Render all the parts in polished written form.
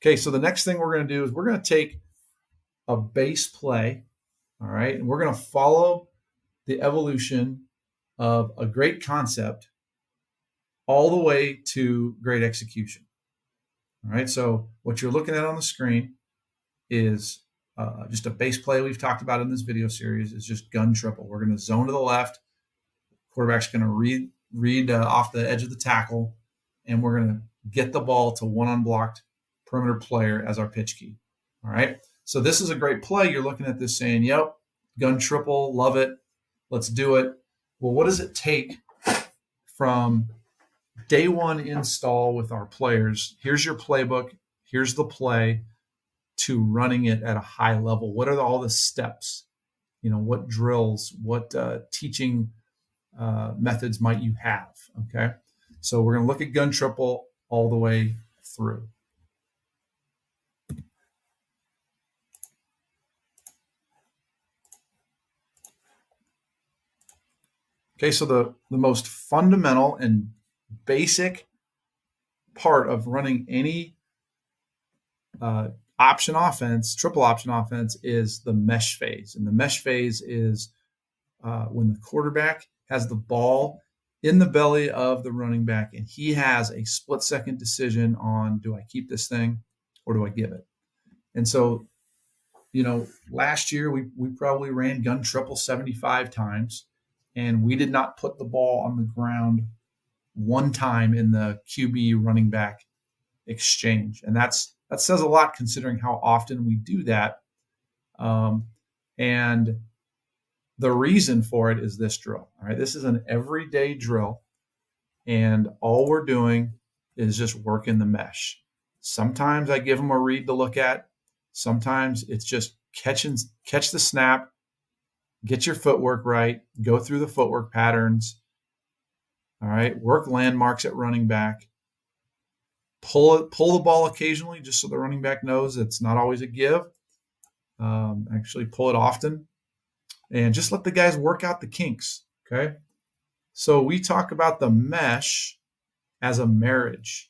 Okay, so the next thing we're going to do is we're going to take a base play, all right, and we're going to follow the evolution of a great concept all the way to great execution. All right, so what you're looking at on the screen is just a base play we've talked about in this video series. Is just gun triple. We're going to zone to the left. Quarterback's going to read off the edge of the tackle, and we're going to get the ball to one unblocked perimeter player as our pitch key. All right, so this is a great play. You're looking at this saying, yep, gun triple, love it. Let's do it. Well, what does it take from day one install with our players? Here's your playbook. Here's the play to running it at a high level. What are all the steps? What drills, what teaching methods might you have? Okay. So we're going to look at gun triple all the way through. Okay, so the most fundamental and basic part of running any option offense, triple option offense, is the mesh phase. And the mesh phase is when the quarterback has the ball in the belly of the running back and he has a split-second decision on, do I keep this thing or do I give it? And so, last year we probably ran gun triple 75 times. And we did not put the ball on the ground one time in the QB running back exchange. And that says a lot considering how often we do that. And the reason for it is this drill. All right, this is an everyday drill. And all we're doing is just working the mesh. Sometimes I give them a read to look at. Sometimes it's just catch the snap, get your footwork right, go through the footwork patterns. All right, work landmarks at running back. Pull the ball occasionally just so the running back knows it's not always a give. Actually pull it often. And just let the guys work out the kinks, okay? So we talk about the mesh as a marriage.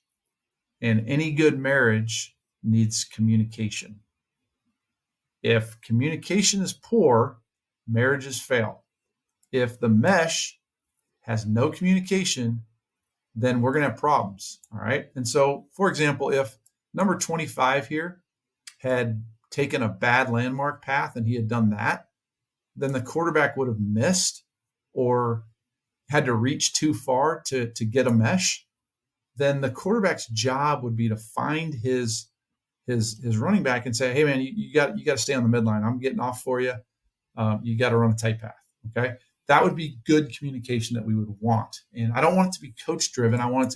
And any good marriage needs communication. If communication is poor, marriages fail. If the mesh has no communication, then we're going to have problems. All right. And so, for example, if number 25 here had taken a bad landmark path and he had done that, then the quarterback would have missed or had to reach too far to get a mesh. Then the quarterback's job would be to find his running back and say, hey man, you got to stay on the midline. I'm getting off for you. You got to run a tight path. Okay. That would be good communication that we would want. And I don't want it to be coach driven. I want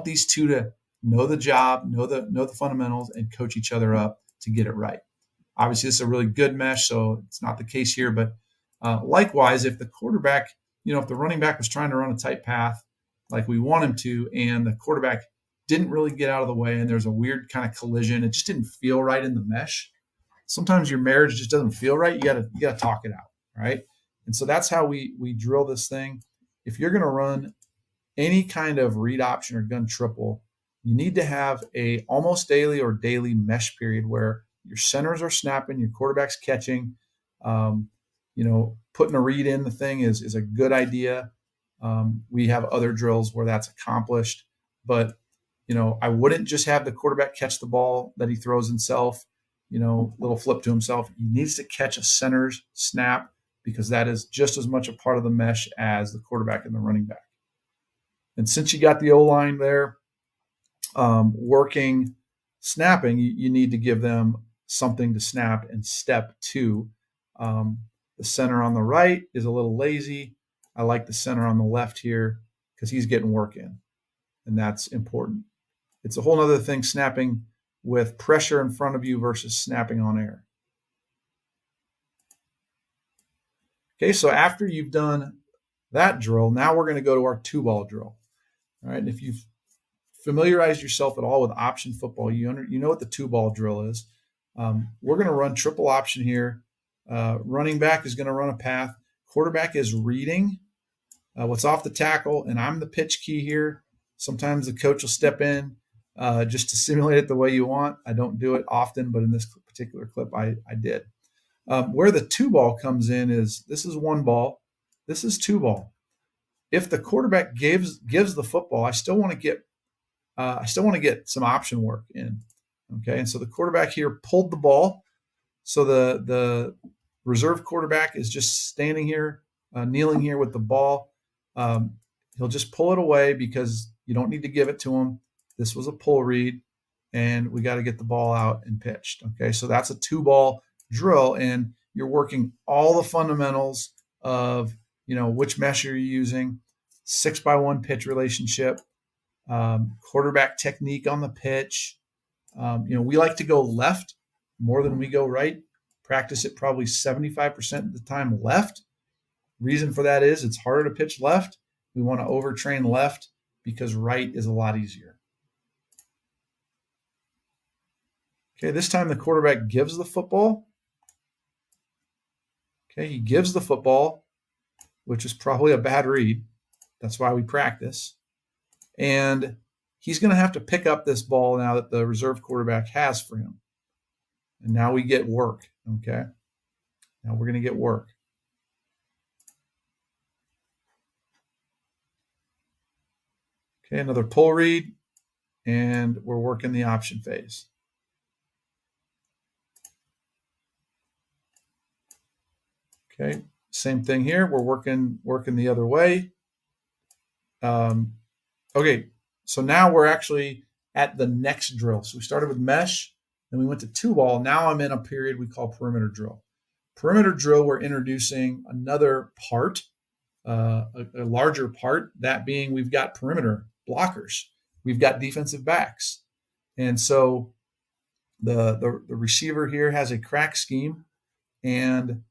these two to know the job, know the fundamentals, and coach each other up to get it right. Obviously, this is a really good mesh, so it's not the case here. But likewise, if the quarterback, if the running back was trying to run a tight path like we want him to, and the quarterback didn't really get out of the way, and there's a weird kind of collision, it just didn't feel right in the mesh. Sometimes your marriage just doesn't feel right. You gotta talk it out, right? And so that's how we drill this thing. If you're going to run any kind of read option or gun triple, you need to have a almost daily or daily mesh period where your centers are snapping, your quarterback's catching. Putting a read in the thing is a good idea. We have other drills where that's accomplished, but I wouldn't just have the quarterback catch the ball that he throws himself, little flip to himself. He needs to catch a center's snap, because that is just as much a part of the mesh as the quarterback and the running back. And since you got the O-line there working, snapping, you need to give them something to snap and step to. The center on the right is a little lazy. I like the center on the left here because he's getting work in, and that's important. It's a whole other thing snapping with pressure in front of you versus snapping on air. Okay, so after you've done that drill, now we're going to go to our two-ball drill. All right, and if you've familiarized yourself at all with option football, you know what the two-ball drill is. We're going to run triple option here. Running back is going to run a path. Quarterback is reading what's off the tackle, and I'm the pitch key here. Sometimes the coach will step in just to simulate it the way you want. I don't do it often, but in this particular clip, I did. Where the two ball comes in is this is one ball, this is two ball. If the quarterback gives the football, I still want to get some option work in. Okay, and so the quarterback here pulled the ball. So the reserve quarterback is just standing here, kneeling here with the ball. He'll just pull it away because you don't need to give it to him. This was a pull read, and we got to get the ball out and pitched. Okay, so that's a two ball drill, and you're working all the fundamentals of which mesh are you using, 6x1 pitch relationship, quarterback technique on the pitch. We like to go left more than we go right. Practice it probably 75% of the time left. Reason for that is it's harder to pitch left. We want to overtrain left because right is a lot easier. Okay, this time the quarterback gives the football. Okay, he gives the football, which is probably a bad read. That's why we practice. And he's going to have to pick up this ball now that the reserve quarterback has for him. And now we get work, okay? Now we're going to get work. Okay, another pull read, and we're working the option phase. Okay, same thing here. We're working the other way. Okay, so now we're actually at the next drill. So we started with mesh, then we went to two ball. Now I'm in a period we call perimeter drill. Perimeter drill, we're introducing another part, a larger part, that being we've got perimeter blockers. We've got defensive backs. And so the receiver here has a crack scheme, and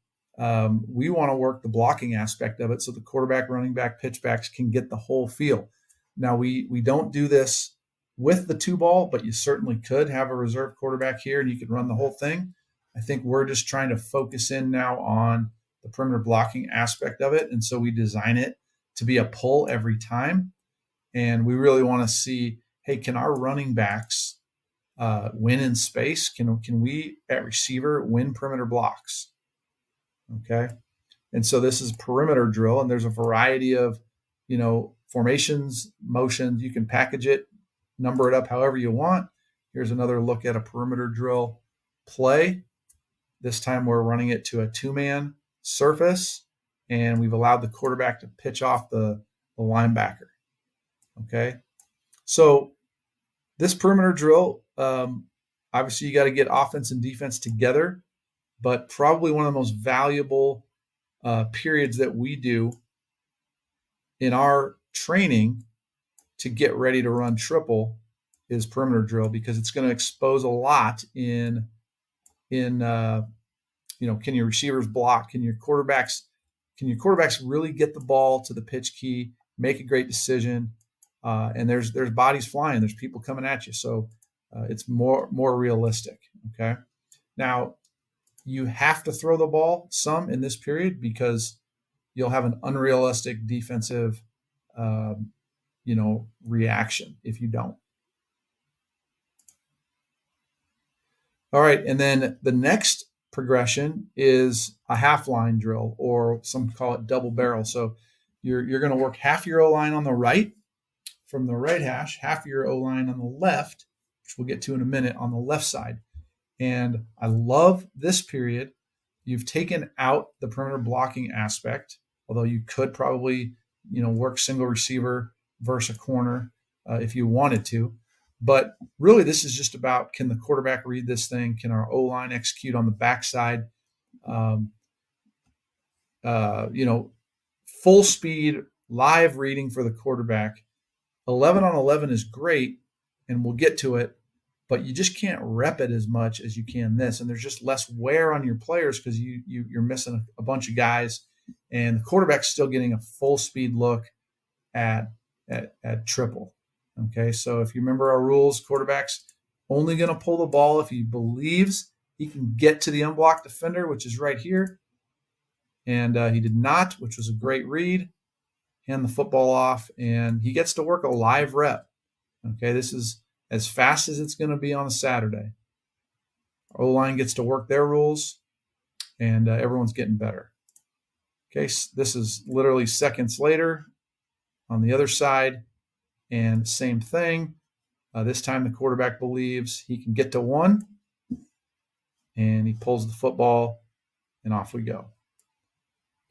we want to work the blocking aspect of it so the quarterback, running back, pitchbacks can get the whole feel. Now, we don't do this with the two ball, but you certainly could have a reserve quarterback here and you could run the whole thing. I think we're just trying to focus in now on the perimeter blocking aspect of it. And so we design it to be a pull every time. And we really want to see, hey, can our running backs win in space? Can we at receiver win perimeter blocks? Okay. And so this is perimeter drill, and there's a variety of, formations, motions. You can package it, number it up however you want. Here's another look at a perimeter drill play. This time we're running it to a two-man surface, and we've allowed the quarterback to pitch off the linebacker. Okay. So this perimeter drill, obviously you got to get offense and defense together, but probably one of the most valuable periods that we do in our training to get ready to run triple is perimeter drill, because it's going to expose a lot in can your receivers block? Can your quarterbacks really get the ball to the pitch key, make a great decision? And there's bodies flying, there's people coming at you, so it's more realistic. Okay, now you have to throw the ball some in this period because you'll have an unrealistic defensive reaction if you don't. All right, and then the next progression is a half line drill, or some call it double barrel. So you're going to work half your O-line on the right from the right hash, half your O-line on the left, which we'll get to in a minute, on the left side. And I love this period. You've taken out the perimeter blocking aspect, although you could probably, work single receiver versus a corner if you wanted to. But really, this is just about, can the quarterback read this thing? Can our O-line execute on the backside? Full speed, live reading for the quarterback. 11 on 11 is great, and we'll get to it, but you just can't rep it as much as you can this. And there's just less wear on your players because you're missing a bunch of guys, and the quarterback's still getting a full speed look at triple. Okay, so if you remember our rules, quarterback's only going to pull the ball if he believes he can get to the unblocked defender, which is right here. And he did not, which was a great read. Hand the football off, and he gets to work a live rep. Okay, this is as fast as it's going to be on a Saturday. Our O-line gets to work their rules, and everyone's getting better. Okay, so this is literally seconds later on the other side, and same thing. This time the quarterback believes he can get to one, and he pulls the football, and off we go.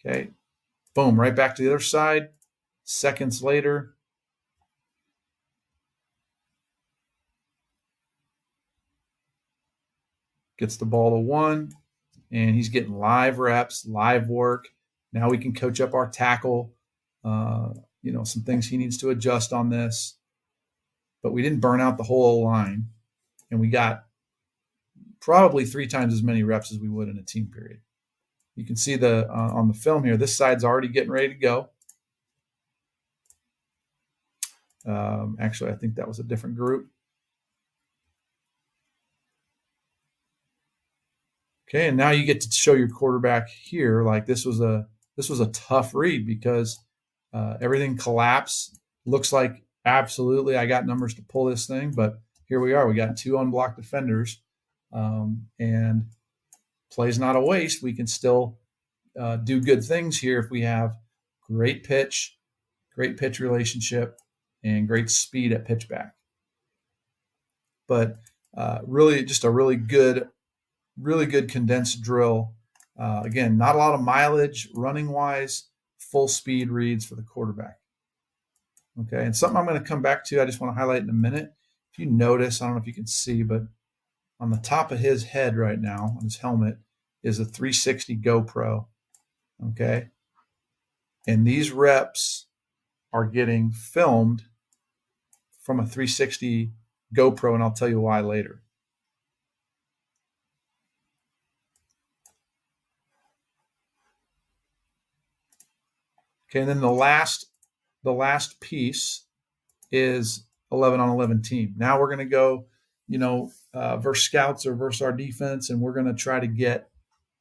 Okay, boom, right back to the other side. Seconds later, gets the ball to one, and he's getting live reps, live work. Now we can coach up our tackle, some things he needs to adjust on this. But we didn't burn out the whole line, and we got probably 3 times as many reps as we would in a team period. You can see on the film here, this side's already getting ready to go. Actually, I think that was a different group. Okay, and now you get to show your quarterback here. Like this was a tough read because everything collapsed. Looks like absolutely I got numbers to pull this thing, but here we are. We got 2 unblocked defenders, and play's not a waste. We can still do good things here if we have great pitch relationship, and great speed at pitchback. But really, just a really good condensed drill. Again, not a lot of mileage running wise, full speed reads for the quarterback. Okay, and something I'm going to come back to, I just want to highlight in a minute. If you notice, I don't know if you can see, but on the top of his head right now, on his helmet, is a 360 GoPro. Okay, and these reps are getting filmed from a 360 GoPro, and I'll tell you why later. Okay, and then the last piece is 11 on 11 team. Now we're going to go, versus scouts or versus our defense, and we're going to try to get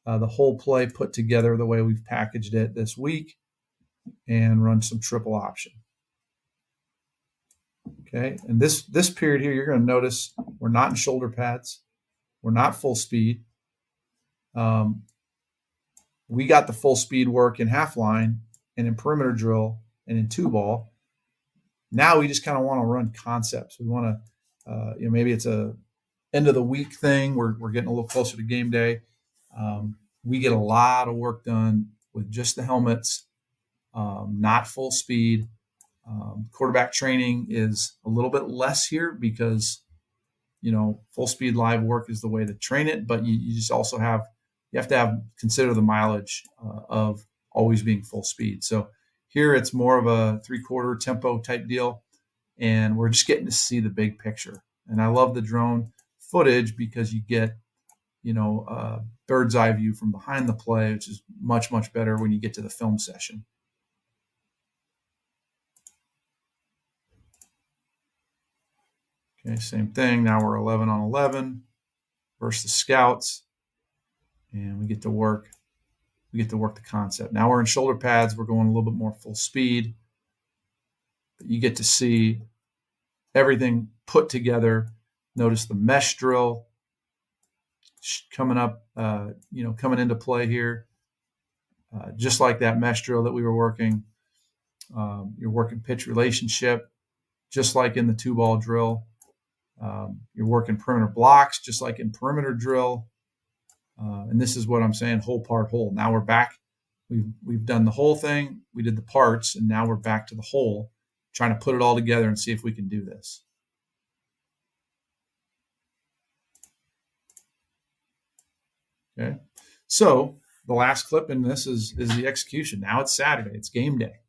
the whole play put together the way we've packaged it this week and run some triple option. Okay, and this period here, you're going to notice we're not in shoulder pads. We're not full speed. We got the full speed work in half line and in perimeter drill and in 2-ball. Now we just kind of want to run concepts. We want to, maybe it's a end of the week thing. We're getting a little closer to game day. We get a lot of work done with just the helmets, not full speed. Quarterback training is a little bit less here because, full speed live work is the way to train it. But you just also have to consider the mileage of always being full speed. So here it's more of a 3/4 tempo type deal, and we're just getting to see the big picture. And I love the drone footage because you get, bird's eye view from behind the play, which is much, much better when you get to the film session. Okay, same thing. Now we're 11 on 11 versus the scouts, and we get to work. We get to work the concept. Now we're in shoulder pads. We're going a little bit more full speed. But you get to see everything put together. Notice the mesh drill coming up, coming into play here. Just like that mesh drill that we were working. You're working pitch relationship, just like in the 2-ball drill. You're working perimeter blocks, just like in perimeter drill. And this is what I'm saying, whole part whole. Now we're back. We've done the whole thing. We did the parts, and now we're back to the whole, trying to put it all together and see if we can do this. Okay. So the last clip in this is the execution. Now it's Saturday. It's game day.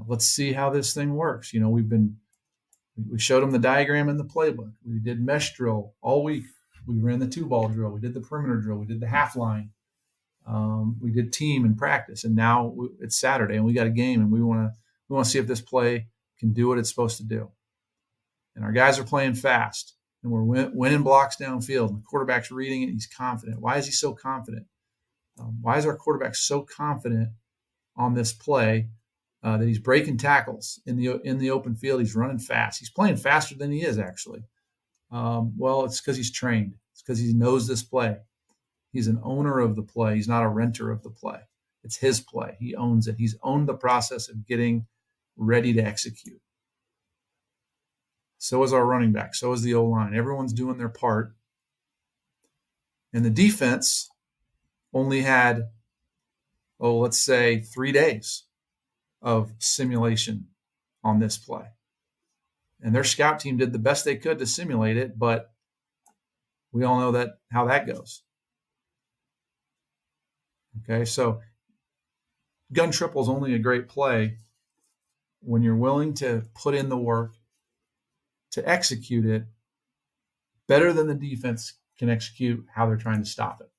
Let's see how this thing works. We showed them the diagram in the playbook. We did mesh drill all week. We ran the 2-ball drill. We did the perimeter drill. We did the half line. We did team in practice, and now it's Saturday, and we got a game, and we want to see if this play can do what it's supposed to do. And our guys are playing fast, and we're winning blocks downfield. And the quarterback's reading it. He's confident. Why is he so confident? Why is our quarterback so confident on this play that he's breaking tackles in the open field? He's running fast. He's playing faster than he is actually. Well, it's because he's trained. It's because he knows this play. He's an owner of the play. He's not a renter of the play. It's his play. He owns it. He's owned the process of getting ready to execute. So is our running back. So is the O-line. Everyone's doing their part. And the defense only had, let's say 3 days of simulation on this play. And their scout team did the best they could to simulate it, but we all know how that goes. Okay, so gun triple is only a great play when you're willing to put in the work to execute it better than the defense can execute how they're trying to stop it.